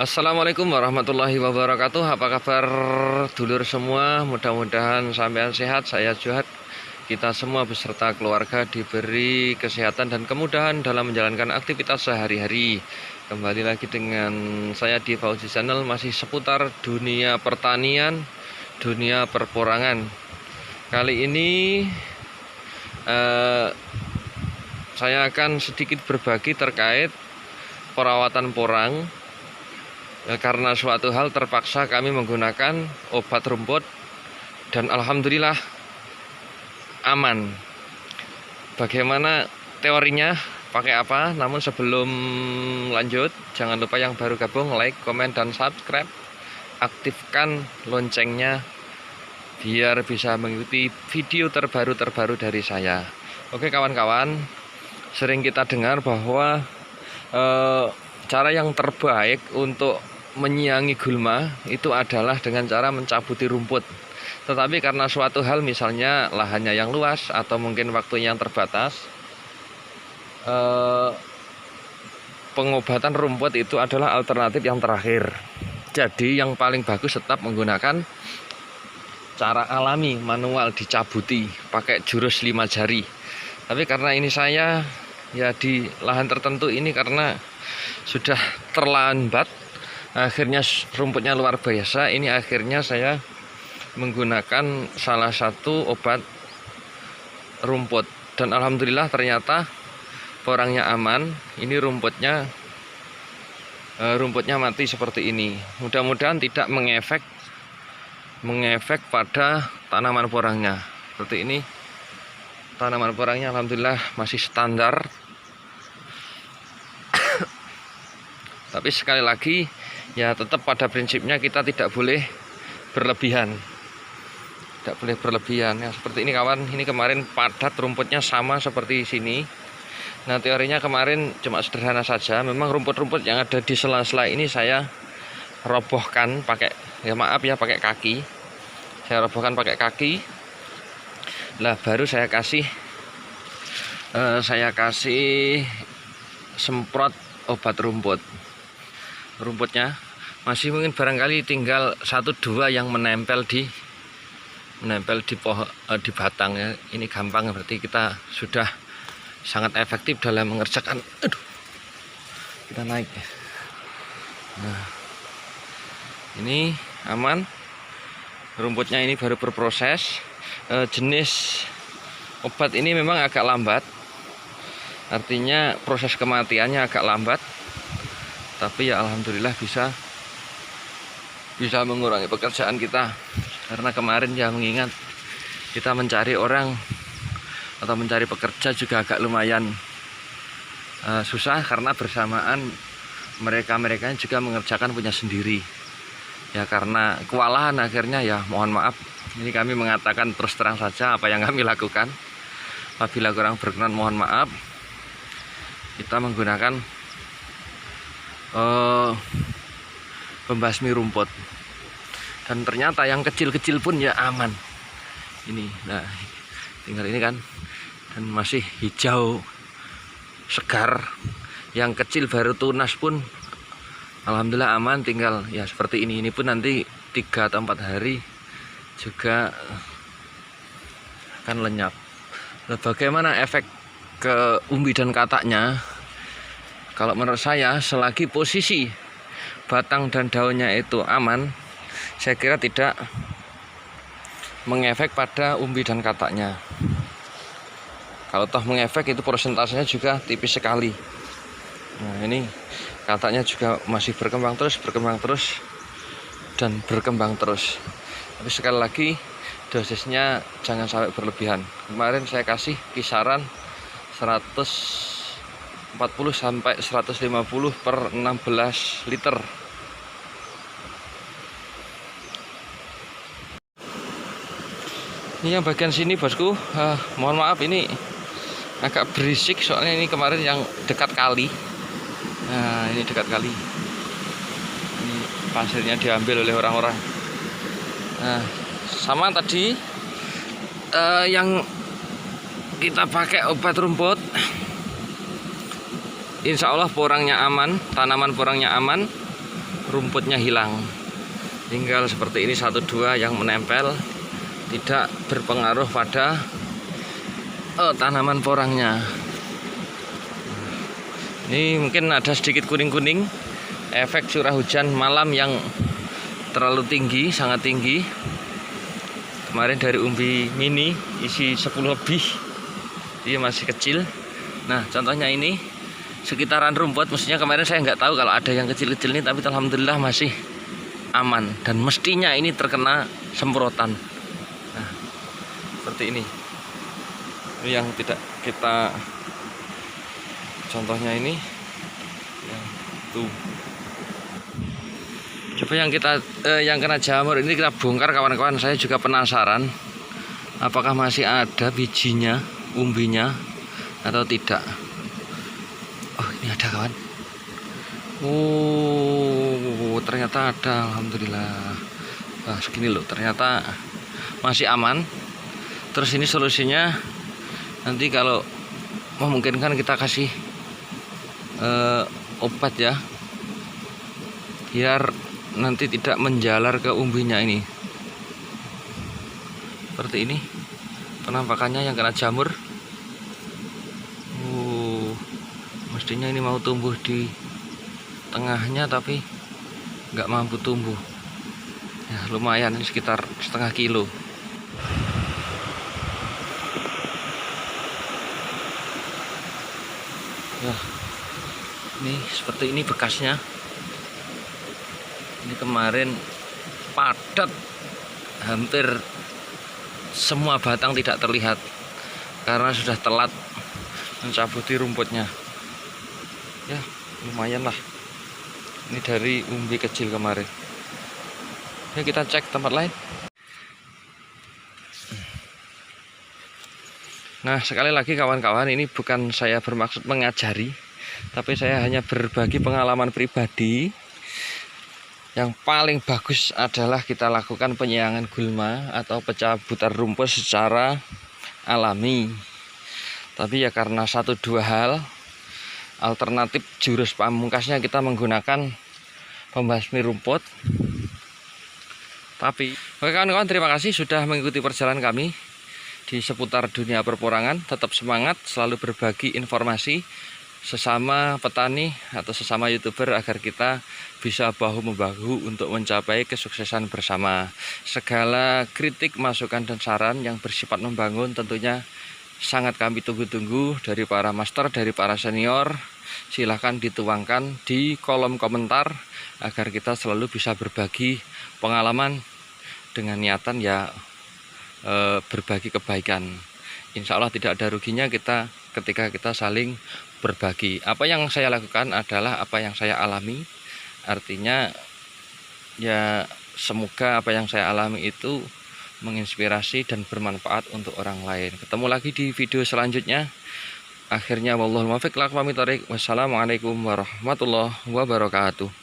Assalamualaikum warahmatullahi wabarakatuh. Apa kabar dulur semua? Mudah-mudahan sampean sehat. Saya Juhat. Kita semua beserta keluarga diberi kesehatan dan kemudahan dalam menjalankan aktivitas sehari-hari. Kembali lagi dengan saya di Fauzi Channel, masih seputar dunia pertanian, dunia perporangan. Kali ini saya akan sedikit berbagi terkait perawatan porang. Karena suatu hal terpaksa kami menggunakan obat rumput dan alhamdulillah aman. Bagaimana teorinya, pakai apa? Namun sebelum lanjut, jangan lupa yang baru gabung like, komen, dan subscribe. Aktifkan loncengnya biar bisa mengikuti video terbaru dari saya. Oke kawan-kawan, sering kita dengar bahwa cara yang terbaik untuk menyiangi gulma itu adalah dengan cara mencabuti rumput. Tetapi karena suatu hal, misalnya lahannya yang luas atau mungkin waktunya yang terbatas, pengobatan rumput itu adalah alternatif yang terakhir. Jadi yang paling bagus tetap menggunakan cara alami, manual, dicabuti pakai jurus 5 jari. Tapi karena ini saya ya di lahan tertentu ini, karena sudah terlambat, akhirnya rumputnya luar biasa. Ini akhirnya saya menggunakan salah satu obat rumput dan alhamdulillah ternyata porangnya aman. Ini rumputnya mati seperti ini. Mudah-mudahan tidak mengefek pada tanaman porangnya. Seperti ini, tanaman porangnya alhamdulillah masih standar. Tapi sekali lagi ya tetap pada prinsipnya kita tidak boleh berlebihan. Tidak boleh berlebihan ya, seperti ini kawan. Ini kemarin padat rumputnya sama seperti sini. Nah teorinya kemarin cuma sederhana saja. Memang rumput-rumput yang ada di sela-sela ini saya robohkan pakai, ya maaf ya, pakai kaki. Saya robohkan pakai kaki. Lah baru saya kasih semprot obat rumput. Rumputnya masih mungkin barangkali tinggal 1-2 yang menempel di pohon, di batang ya. Ini gampang, berarti kita sudah sangat efektif dalam mengerjakan. Kita naik. Nah, ini aman. Rumputnya ini baru berproses. Jenis obat ini memang agak lambat. Artinya proses kematiannya agak lambat. Tapi ya alhamdulillah bisa mengurangi pekerjaan kita. Karena kemarin ya mengingat kita mencari orang atau mencari pekerja juga agak lumayan susah, karena bersamaan mereka juga mengerjakan punya sendiri. Ya karena kewalahan akhirnya ya mohon maaf. Ini kami mengatakan terus terang saja apa yang kami lakukan. Apabila kurang berkenan mohon maaf. Kita menggunakan pembasmi rumput dan ternyata yang kecil-kecil pun ya aman. Ini nah tinggal ini kan, dan masih hijau segar. Yang kecil baru tunas pun alhamdulillah aman. Tinggal ya seperti ini pun nanti 3 atau 4 hari juga akan lenyap. Nah, bagaimana efek ke umbi dan kataknya? Kalau menurut saya, selagi posisi batang dan daunnya itu aman, saya kira tidak mengefek pada umbi dan kataknya. Kalau toh mengefek itu persentasenya juga tipis sekali. Nah ini kataknya juga masih berkembang terus dan berkembang terus. Tapi sekali lagi dosisnya jangan sampai berlebihan. Kemarin saya kasih kisaran 140 sampai 150 per 16 liter. Ini yang bagian sini bosku, mohon maaf ini agak berisik soalnya ini kemarin yang dekat kali. Nah ini dekat kali, ini pasirnya diambil oleh orang-orang. Nah sama tadi yang kita pakai obat rumput, insya Allah porangnya aman, tanaman porangnya aman, rumputnya hilang. Tinggal seperti ini 1-2 yang menempel, tidak berpengaruh pada tanaman porangnya. Ini mungkin ada sedikit kuning-kuning, efek curah hujan malam yang terlalu tinggi, sangat tinggi. Kemarin dari umbi mini isi 10 lebih, dia masih kecil. Nah contohnya ini sekitaran rumput, mestinya kemarin saya nggak tahu kalau ada yang kecil-kecil ini, tapi alhamdulillah masih aman, dan mestinya ini terkena semprotan. Nah seperti ini yang tidak kita, contohnya ini ya, tuh coba yang kena jamur ini kita bongkar kawan-kawan. Saya juga penasaran apakah masih ada bijinya, umbinya atau tidak. Oh ini ada kawan. Ternyata ada, alhamdulillah. Wah segini loh, ternyata masih aman. Terus ini solusinya nanti kalau memungkinkan kita kasih obat ya, biar nanti tidak menjalar ke umbinya ini. Seperti ini penampakannya yang kena jamur. Mestinya ini mau tumbuh di tengahnya tapi nggak mampu tumbuh ya. Lumayan, ini sekitar setengah kilo. Ya ini seperti ini bekasnya. Ini kemarin padat, hampir semua batang tidak terlihat karena sudah telat mencabuti rumputnya. Ya lumayan lah, ini dari umbi kecil kemarin. Ya kita cek tempat lain. Nah sekali lagi kawan-kawan, ini bukan saya bermaksud mengajari, tapi saya hanya berbagi pengalaman pribadi. Yang paling bagus adalah kita lakukan penyiangan gulma atau pencabutan rumput secara alami. Tapi ya karena 1-2 hal, alternatif jurus pamungkasnya kita menggunakan pembasmi rumput. Tapi oke kawan-kawan, terima kasih sudah mengikuti perjalanan kami di seputar dunia perporangan. Tetap semangat, selalu berbagi informasi sesama petani atau sesama YouTuber agar kita bisa bahu-membahu untuk mencapai kesuksesan bersama. Segala kritik, masukan dan saran yang bersifat membangun tentunya sangat kami tunggu-tunggu dari para master, dari para senior. Silahkan dituangkan di kolom komentar agar kita selalu bisa berbagi pengalaman dengan niatan ya berbagi kebaikan. Insya Allah tidak ada ruginya kita ketika kita saling berbagi. Apa yang saya lakukan adalah apa yang saya alami. Artinya ya semoga apa yang saya alami itu menginspirasi dan bermanfaat untuk orang lain. Ketemu lagi di video selanjutnya. Akhirnya wallahul muwaffiq. Wassalamualaikum warahmatullahi wabarakatuh.